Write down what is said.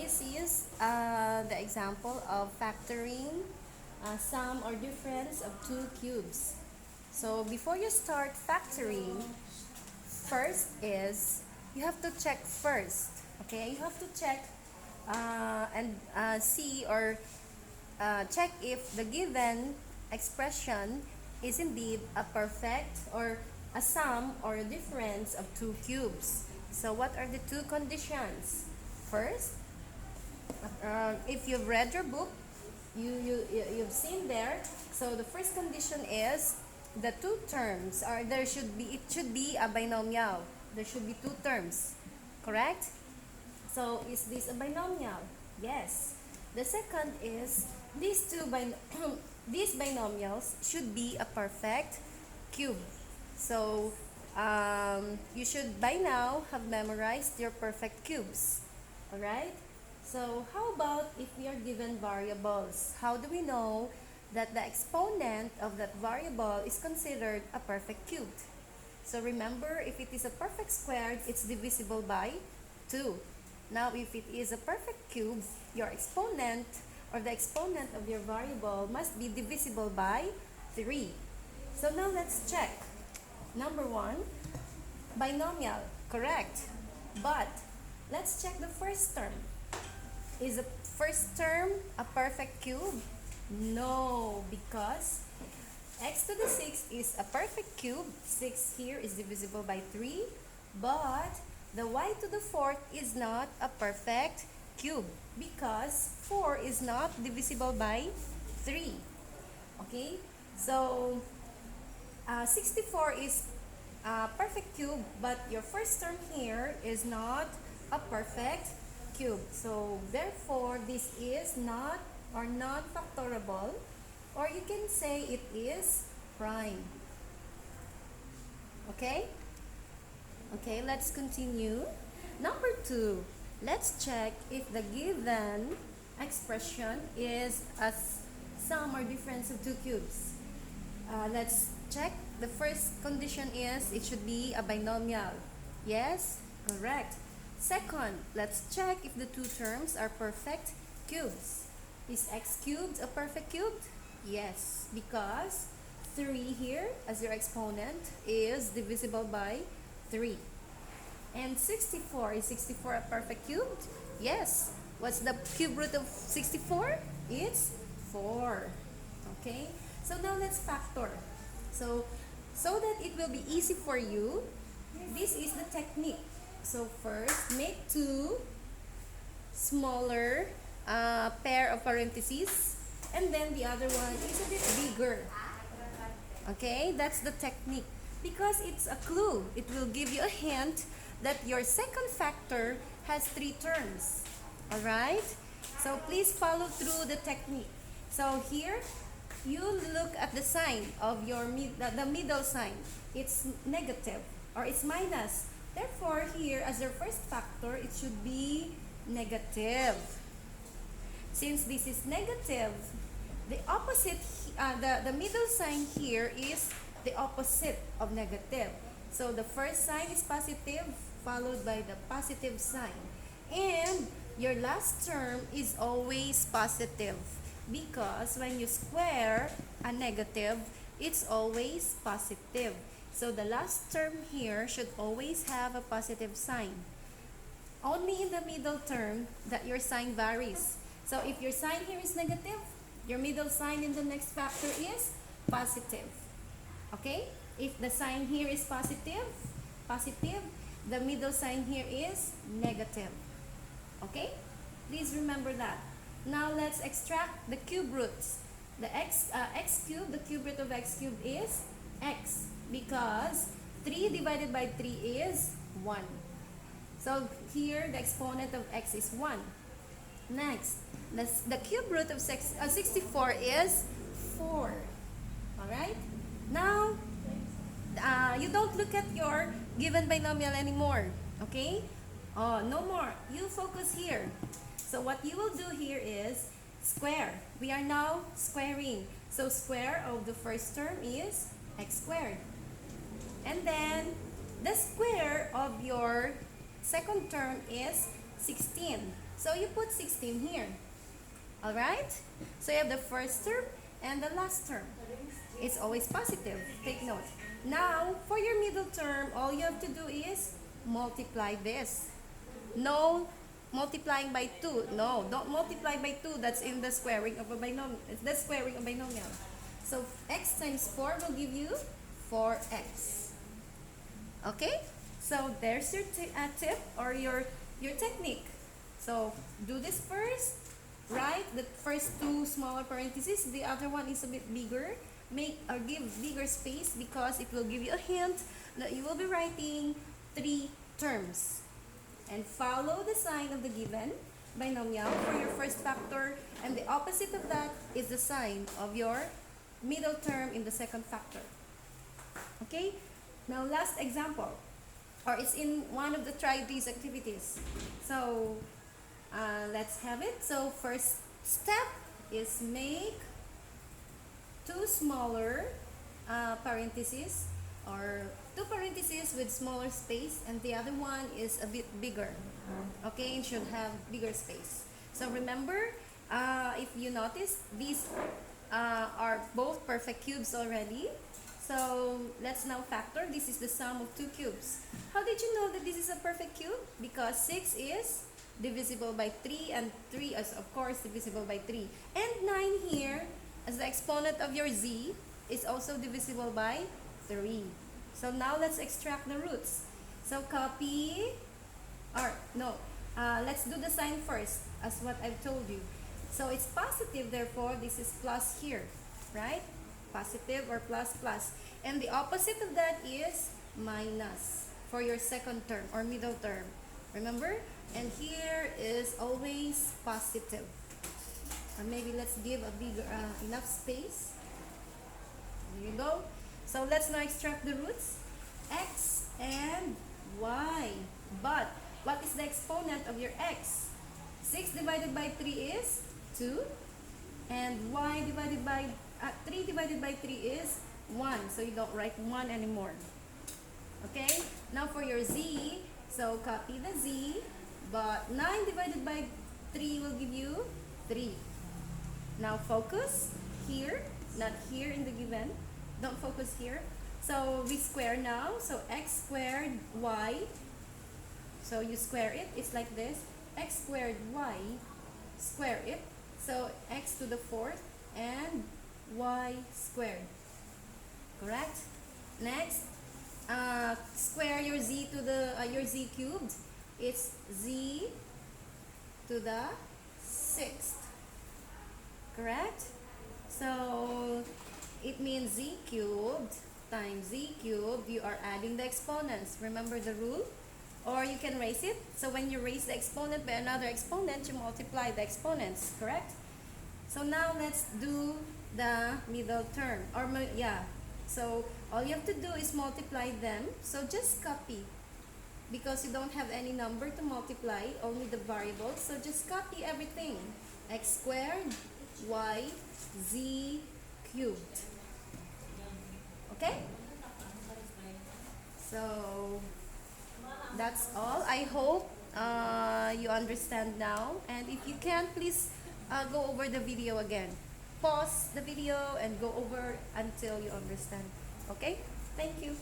this is the example of factoring sum or difference of two cubes. So before you start factoring, first is you have to check first. Okay, you have to check and see or check if the given expression is indeed a perfect or a sum or a difference of two cubes. So what are the two conditions? First, if you've read your book, you've seen there. So the first condition is the two terms are it should be a binomial. There should be two terms, correct? So is this a binomial? Yes. The second is these binomials should be a perfect cube. So you should by now have memorized your perfect cubes. Alright? So how about if we are given variables? How do we know that the exponent of that variable is considered a perfect cube? So remember, if it is a perfect squared, it's divisible by 2. Now if it is a perfect cube, your exponent or the exponent of your variable must be divisible by 3. So now let's check. Number 1, binomial, correct. But let's check the first term. Is the first term a perfect cube? No, because x to the 6 is a perfect cube. 6 here is divisible by 3. But the y to the 4th is not a perfect cube because 4 is not divisible by 3. Okay? So 64 is a perfect cube, but your first term here is not a perfect cube. So therefore, this is not or non-factorable, or you can say it is prime. Okay? Okay, let's continue. Number 2, let's check if the given expression is a sum or difference of two cubes. Let's check. The first condition is it should be a binomial. Yes? Correct. Second, let's check if the two terms are perfect cubes. Is x cubed a perfect cube? Yes, because 3 here as your exponent is divisible by 3. And 64, is 64 a perfect cube? Yes. What's the cube root of 64? It's 4. Okay? So now let's factor. So that it will be easy for you, this is the technique. So first, make two smaller pair of parentheses, and then the other one is a bit bigger. Okay, that's the technique. Because it's a clue, it will give you a hint that your second factor has 3 terms. Alright? So please follow through the technique. So here, you look at the sign of your the middle sign. It's negative or it's minus. Therefore, here as your first factor, it should be negative. Since this is negative, the opposite, the middle sign here is the opposite of negative. So the first sign is positive, followed by the positive sign. And your last term is always positive, because when you square a negative, it's always positive. So the last term here should always have a positive sign. Only in the middle term that your sign varies. So if your sign here is negative, your middle sign in the next factor is positive. Okay? If the sign here is positive, the middle sign here is negative. Okay? Please remember that. Now let's extract the cube roots. The x cubed, the cube root of x cubed is x, because 3 divided by 3 is 1. So here the exponent of x is 1. Next, the cube root of 64 is 4. Alright? Now, you don't look at your given binomial anymore. Okay? Oh, no more. You focus here. So what you will do here is square. We are now squaring. So square of the first term is x squared. And then the square of your second term is 16. So you put 16 here. Alright? So you have the first term and the last term. It's always positive. Take note. Now, for your middle term, all you have to do is multiply this. No multiplying by 2. No, don't multiply by 2. That's in the squaring of a binomial. It's the squaring of a binomial. So x times 4 will give you 4x. Okay? So there's your tip or your technique. So do this first. Write the first two smaller parentheses. The other one is a bit bigger. Make or give bigger space because it will give you a hint that you will be writing 3 terms. And follow the sign of the given binomial for your first factor, and the opposite of that is the sign of your middle term in the second factor. Okay? Now last example, or it's in one of the try these activities. So let's have it. So first step is make 2 smaller parentheses, or 2 parentheses with smaller space, and the other one is a bit bigger. Okay, it should have bigger space. So remember, if you notice, these are both perfect cubes already. So let's now factor. This is the sum of 2 cubes. How did you know that this is a perfect cube? Because 6 is divisible by 3, and 3 is of course divisible by 3. And 9 here, as the exponent of your z, is also divisible by 3. So now let's extract the roots. So copy, or no, let's do the sign first, as what I've told you. So it's positive, therefore this is plus here, right? Positive or plus plus. And the opposite of that is minus for your second term or middle term. Remember? And here is always positive. Or maybe let's give a bigger enough space. There you go. So let's now extract the roots. X and y. But what is the exponent of your x? 6 divided by 3 is 2. And y divided by 3 divided by 3 is 1. So you don't write 1 anymore. Okay? Now for your z, so copy the z. But 9 divided by 3 will give you 3. Now focus here, not here in the given. Don't focus here. So we square now. So x squared y. So you square it. It's like this. X squared y. Square it. So x to the 4th and y squared. Correct? Next, square your z to the your z cubed. It's z to the 6th. Correct? So it means z cubed times z cubed. You are adding the exponents. Remember the rule? Or you can raise it. So when you raise the exponent by another exponent, you multiply the exponents. Correct? So now let's do the middle term. Or yeah. So all you have to do is multiply them. So just copy. Because you don't have any number to multiply, only the variables. So just copy everything. X squared, y, z cubed. Okay? So that's all. I hope you understand now. And if you can, please go over the video again. Pause the video and go over until you understand. Okay? Thank you.